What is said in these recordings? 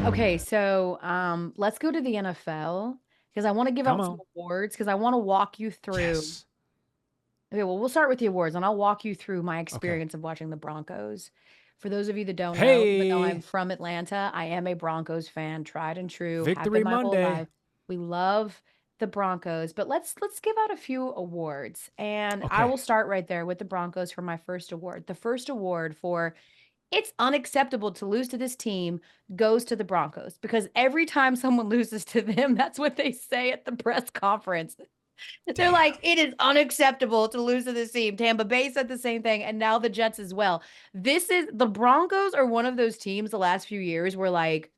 Okay, so let's go to the NFL because I want to give Come out some on. awards because I want to walk you through. Yes. Okay, well, we'll start with the awards and I'll walk you through my Okay. experience of watching the Broncos. For those of you that don't know, even though I'm Hey, from Atlanta, I am a Broncos fan, tried and true, have been Victory my whole Monday. life. We love the Broncos, but let's give out a few awards. And I Okay. will start right there with the Broncos for my first award. The first award for it's unacceptable to lose to this team goes to the Broncos because every time someone loses to them, that's what they say at the press conference. They're Damn. like, it is unacceptable to lose to this team. Tampa Bay said the same thing, and now the Jets as well. The Broncos are one of those teams the last few years where, like,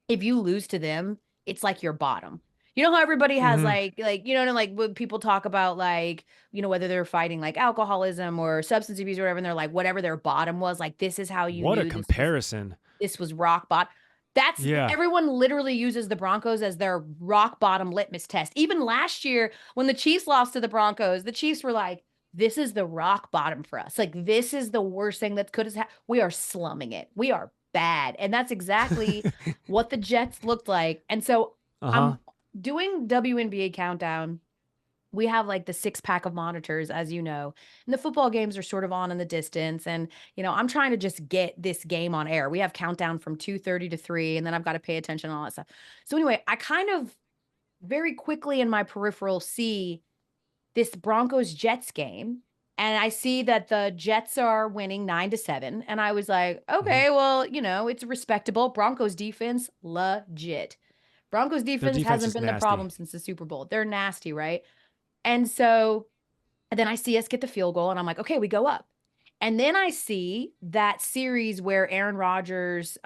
if you lose to them, it's like your bottom. You know how everybody has Hmm. like when people talk about like, whether they're fighting like alcoholism or substance abuse or whatever, and they're like, whatever their bottom was, like this is how you What a knew comparison. this was rock bottom. That's Yeah. everyone literally uses the Broncos as their rock bottom litmus test. Even last year, when the Chiefs lost to the Broncos, the Chiefs were like, this is the rock bottom for us. Like, this is the worst thing that could have happened. We are slumming it. We are bad. And that's exactly what the Jets looked like. And so Uh-huh. I'm doing WNBA countdown. We have like the 6 pack of monitors, as you know, and the football games are sort of on in the distance. And, I'm trying to just get this game on air. We have countdown from 2:30 to 3, and then I've got to pay attention and all that stuff. So anyway, I kind of very quickly in my peripheral see this Broncos Jets game. And I see that the Jets are winning 9-7. And I was like, Hmm. okay, well, it's respectable. Broncos defense, legit. Broncos Their defense defense hasn't is been the nasty. problem since the Super Bowl. They're nasty, right? And so and then I see us get the field goal, and I'm like, okay, we go up. And then I see that series where Aaron Rodgers,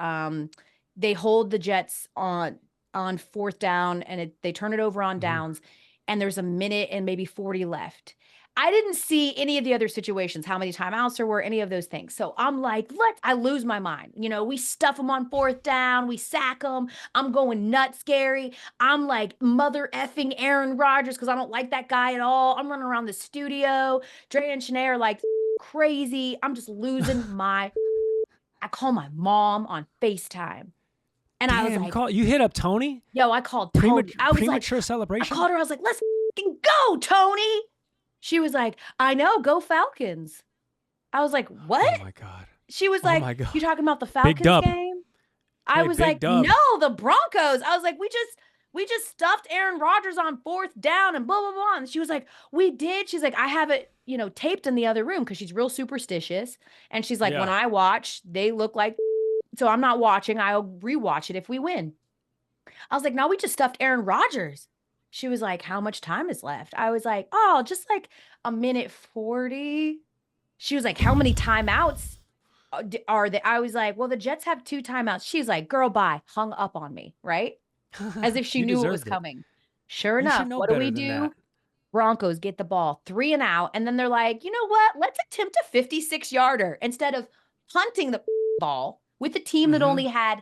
they hold the Jets on fourth down, and they turn it over on Hmm. downs, and there's a minute and maybe 40 left. I didn't see any of the other situations, how many timeouts there were, any of those things. So I'm like, I lose my mind. We stuff them on fourth down, we sack them. I'm going nuts, Gary. I'm like mother effing Aaron Rodgers because I don't like that guy at all. I'm running around the studio. Dre and Shanae are like crazy. I'm just losing my. I call my mom on FaceTime. And I was Damn, like, you hit up Tony? yo, I called Tony. Premature I celebration? called her. I was like, let's fucking go, Tony. She was like, I know, go Falcons. I was like, what? Oh my God. She was Oh like, my you God. talking about the Big Falcons dub. game? I Hey, was big like, no, dub. the Broncos. I was like, we just stuffed Aaron Rodgers on fourth down and blah blah blah. And she was like, we did. She's like, I have it, taped in the other room because she's real superstitious. And she's like, when Yeah. I watch, they look like so I'm not watching. I'll rewatch it if we win. I was like, no, we just stuffed Aaron Rodgers. She was like, how much time is left? I was like, oh, just like a minute 40. She was like, how many timeouts are they? I was like, well, the Jets have 2 timeouts. She's like, girl, bye. Hung up on me, right? As if she You knew it was deserved it. coming. Sure You should enough, know what do better we than do? that. Broncos get the ball 3 and out. And then they're like, you know what? Let's attempt a 56-yarder instead of punting the ball with a team that Hmm. only had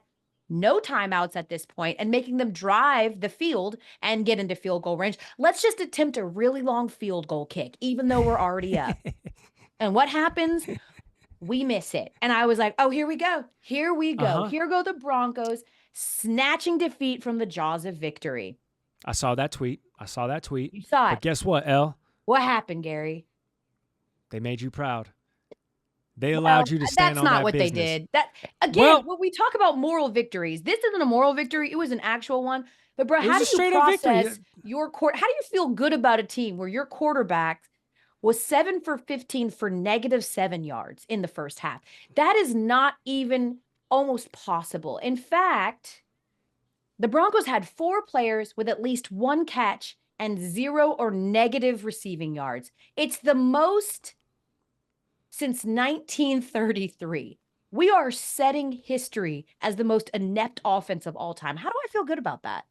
no timeouts at this point and making them drive the field and get into field goal range. Let's just attempt a really long field goal kick, even though we're already up. And what happens? We miss it. And I was like, oh, here we go. Here we go. Uh-huh. Here go the Broncos snatching defeat from the jaws of victory. I saw that tweet. I saw that tweet. You saw But it. guess what, Elle? What happened, Gary? They made you proud. They allowed Well, you to stand that's on not that what they business. did. That again, Well, when we talk about moral victories, this isn't a moral victory. It was an actual one. But bro, it how was a do you straight up victory. process your court? How do you feel good about a team where your quarterback was 7 for 15 for -7 yards in the first half? That is not even almost possible. In fact, the Broncos had 4 players with at least 1 catch and 0 or negative receiving yards. It's the most since 1933. We are setting history as the most inept offense of all time. How do I feel good about that?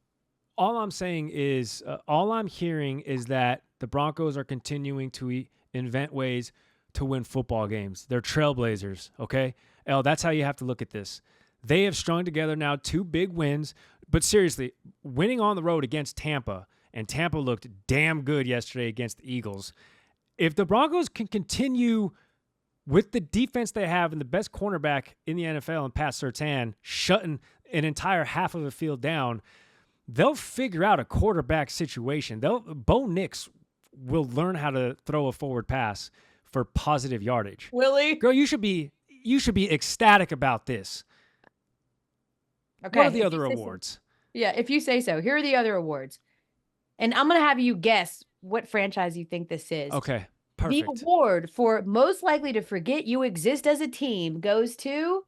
All I'm saying is, all I'm hearing is that the Broncos are continuing to invent ways to win football games. They're trailblazers, okay? Elle, that's how you have to look at this. They have strung together now 2 big wins, but seriously, winning on the road against Tampa, and Tampa looked damn good yesterday against the Eagles. If the Broncos can continue with the defense they have and the best cornerback in the NFL in Pat Surtain, shutting an entire half of a field down, they'll figure out a quarterback situation. Bo Nix will learn how to throw a forward pass for positive yardage. Willie? Girl, you should be ecstatic about this. Okay. What are the other awards? So. Yeah, if you say so. Here are the other awards. And I'm going to have you guess what franchise you think this is. Okay, perfect. The award for most likely to forget you exist as a team goes to...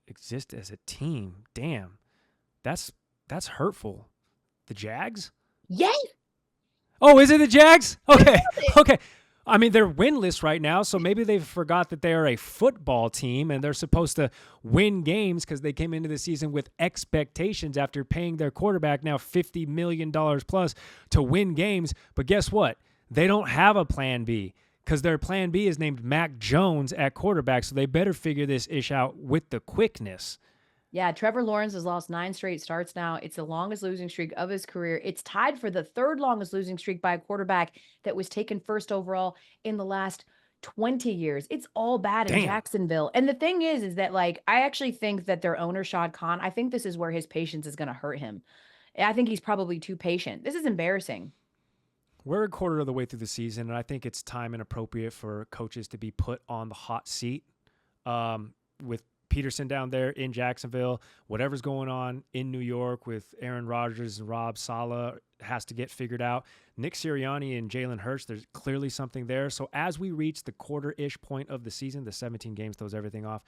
Exist as a team? Damn. That's hurtful. The Jags? Yay! Oh, is it the Jags? Okay. Okay. I mean, they're winless right now, so maybe they forgot that they are a football team and they're supposed to win games because they came into the season with expectations after paying their quarterback now $50 million plus to win games. But guess what? They don't have a plan B because their plan B is named Mac Jones at quarterback, so they better figure this ish out with the quickness. Yeah, Trevor Lawrence has lost 9 straight starts now. It's the longest losing streak of his career. It's tied for the 3rd longest losing streak by a quarterback that was taken first overall in the last 20 years. It's all bad in Jacksonville. And the thing is that, like, I actually think that their owner, Shad Khan, I think this is where his patience is going to hurt him. I think he's probably too patient. This is embarrassing. We're a quarter of the way through the season, and I think it's time and appropriate for coaches to be put on the hot seat with Peterson down there in Jacksonville, whatever's going on in New York with Aaron Rodgers and Rob Saleh has to get figured out. Nick Sirianni and Jaylen Hurts, there's clearly something there. So as we reach the quarter-ish point of the season, the 17 games throws everything off.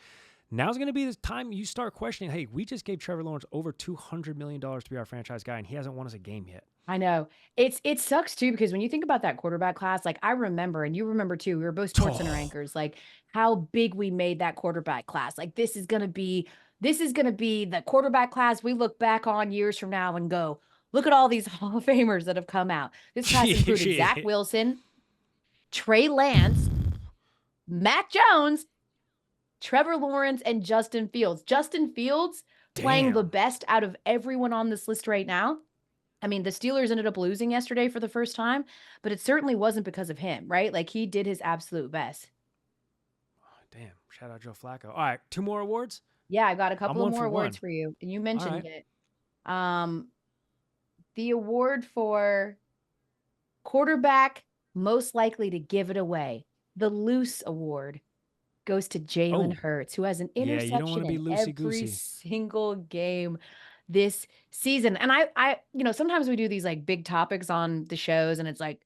Now's going to be the time you start questioning, hey, we just gave Trevor Lawrence over $200 million to be our franchise guy, and he hasn't won us a game yet. I know. It sucks too, because when you think about that quarterback class, like I remember, and you remember too, we were both Sports Center anchors, like how big we made that quarterback class. Like this is going to be the quarterback class we look back on years from now and go, look at all these Hall of Famers that have come out. This class included Zach Wilson, Trey Lance, Mac Jones, Trevor Lawrence, and Justin Fields. Justin Fields playing the best out of everyone on this list right now. I mean, the Steelers ended up losing yesterday for the first time, but it certainly wasn't because of him, right? Like, he did his absolute best. Oh, damn. Shout out Joe Flacco. All right, 2 more awards? Yeah, I got a couple of more awards for you, and you mentioned it. The award for quarterback most likely to give it away, the Loose Award, goes to Jaylen Hurts, who has an interception in every single game this season. And I, sometimes we do these like big topics on the shows, and it's like,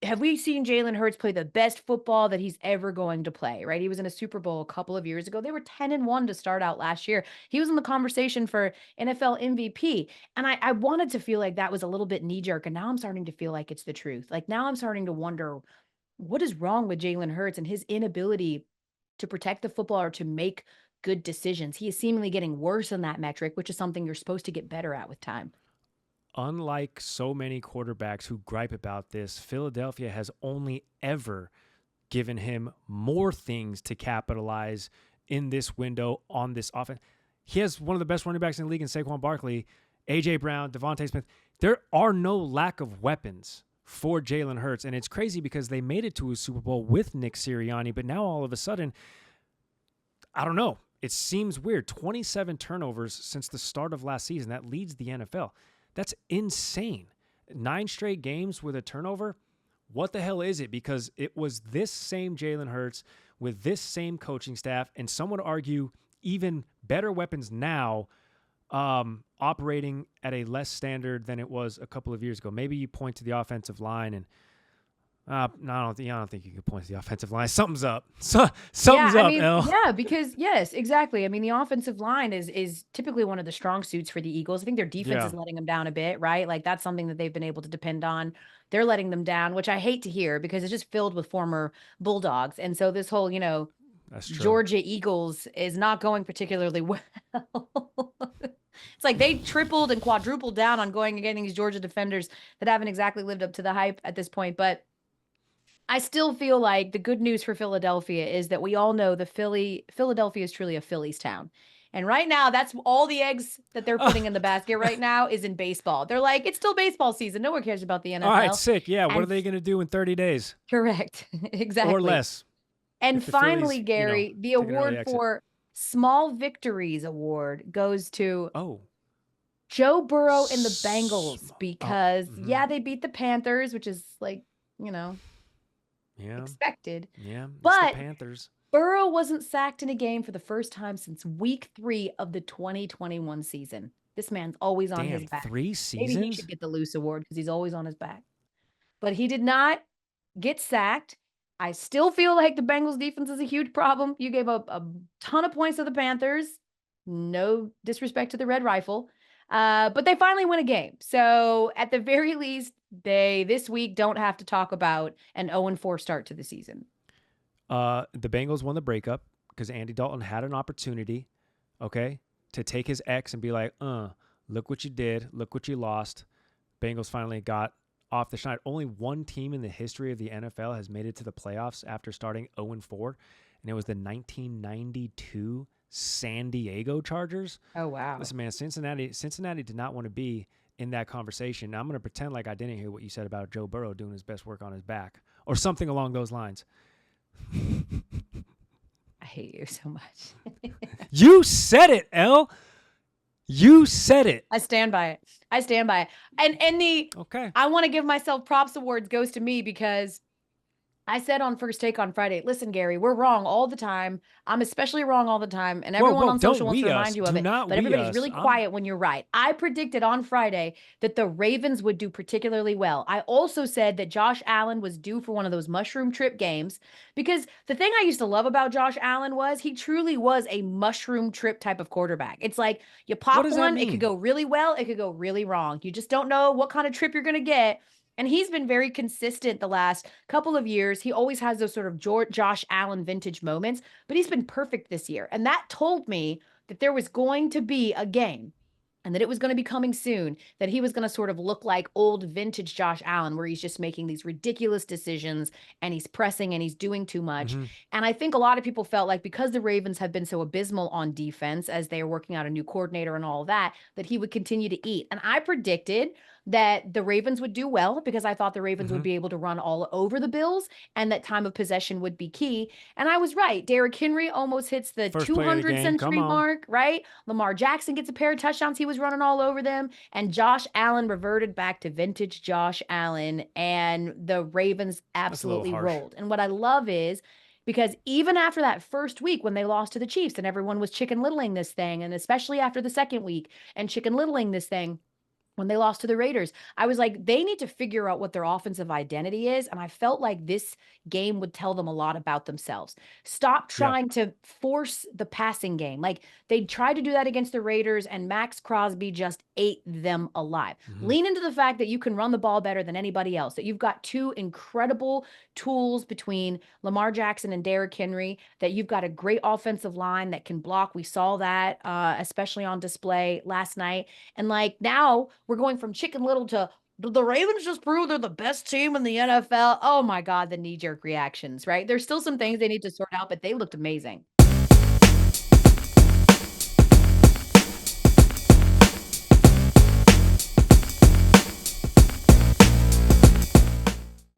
have we seen Jaylen Hurts play the best football that he's ever going to play, right? He was in a Super Bowl a couple of years ago. They were 10-1 to start out last year. He was in the conversation for NFL MVP. And I wanted to feel like that was a little bit knee-jerk, and now I'm starting to feel like it's the truth. Like now I'm starting to wonder, what is wrong with Jaylen Hurts and his inability to protect the football or to make good decisions? He is seemingly getting worse on that metric, which is something you're supposed to get better at with time. Unlike so many quarterbacks who gripe about this, Philadelphia has only ever given him more things to capitalize in this window on this offense. He has one of the best running backs in the league in Saquon Barkley, A.J. Brown, Devontae Smith. There are no lack of weapons for Jaylen Hurts, and it's crazy because they made it to a Super Bowl with Nick Sirianni, but now all of a sudden, I don't know. It seems weird. 27 turnovers since the start of last season. That leads the NFL. That's insane. 9 straight games with a turnover. What the hell is it? Because it was this same Jaylen Hurts with this same coaching staff, and some would argue even better weapons now, operating at a less standard than it was a couple of years ago. Maybe you point to the offensive line and no, I don't think you can point to the offensive line. Something's up. Something's up, Elle. Yeah, because yes, exactly. I mean, the offensive line is typically one of the strong suits for the Eagles. I think their defense is letting them down a bit, right? Like that's something that they've been able to depend on. They're letting them down, which I hate to hear because it's just filled with former Bulldogs. And so this whole, Georgia Eagles is not going particularly well. It's like they tripled and quadrupled down on going and getting these Georgia defenders that haven't exactly lived up to the hype at this point. But I still feel like the good news for Philadelphia is that we all know Philadelphia is truly a Phillies town. And right now, that's all the eggs that they're putting in the basket right now is in baseball. They're like, it's still baseball season. No one cares about the NFL. All right, sick. Yeah, what are they going to do in 30 days? Correct. Exactly. Or less. And finally, Gary, the award for Small Victories Award goes to Oh. Joe Burrow and the Bengals because, mhm. they beat the Panthers, which is Yeah. expected. Yeah. It's the But Panthers. Burrow wasn't sacked in a game for the first time since week 3 of the 2021 season. This man's always on his Damn, back. 3 Maybe he should seasons? get the Loose Award because he's always on his back. But he did not get sacked. I still feel like the Bengals defense is a huge problem. You gave up a ton of points to the Panthers. No disrespect to the Red Rifle. But they finally win a game. So at the very least, they this week don't have to talk about an 0-4 start to the season. The Bengals won the breakup because Andy Dalton had an opportunity, okay, to take his ex and be like, look what you did. Look what you lost. Bengals finally got off the schneid. Only one team in the history of the NFL has made it to the playoffs after starting 0-4, and it was the 1992 San Diego Chargers. Oh, wow. Listen, man, Cincinnati did not want to be in that conversation. Now, I'm going to pretend like I didn't hear what you said about Joe Burrow doing his best work on his back or something along those lines. I hate you so much. You said it, Elle. You said it. I stand by it. I stand by it. And the Okay. I want to give myself props awards goes to me because I said on First Take on Friday, listen, Gary, we're wrong all the time. I'm especially wrong all the time. And everyone on social wants to remind you of it. But everybody's really quiet when you're right. I predicted on Friday that the Ravens would do particularly well. I also said that Josh Allen was due for one of those mushroom trip games because the thing I used to love about Josh Allen was he truly was a mushroom trip type of quarterback. It's like you What pop does that one, it could mean? go really well, it could go really wrong. You just don't know what kind of trip you're going to get. And he's been very consistent the last couple of years. He always has those sort of Josh Allen vintage moments, but he's been perfect this year. And that told me that there was going to be a game and that it was going to be coming soon, that he was going to sort of look like old vintage Josh Allen, where he's just making these ridiculous decisions and he's pressing and he's doing too much. Mm-hmm. And I think a lot of people felt like because the Ravens have been so abysmal on defense as they are working out a new coordinator and all that he would continue to eat. And I predicted that the Ravens would do well because I thought the Ravens would be able to run all over the Bills and that time of possession would be key. And I was right. Derrick Henry almost hits the First play of the 200 game. century mark, right? Lamar Jackson gets a pair of touchdowns. He was running all over them. And Josh Allen reverted back to vintage Josh Allen. And the Ravens absolutely rolled. And what I love is because even after that first week when they lost to the Chiefs and everyone was chicken littling this thing, and especially after the second week and chicken littling this thing, when they lost to the Raiders, I was like, they need to figure out what their offensive identity is. And I felt like this game would tell them a lot about themselves. Stop trying to force the passing game. Like they tried to do that against the Raiders and Max Crosby just ate them alive. Lean into the fact that you can run the ball better than anybody else, that you've got two incredible tools between Lamar Jackson and Derrick Henry, that you've got a great offensive line that can block. We saw that, especially on display last night. And like now we're going from Chicken Little to the Ravens just proved they're the best team in the NFL. Oh my God, the knee-jerk reactions, right? There's still some things they need to sort out, but they looked amazing.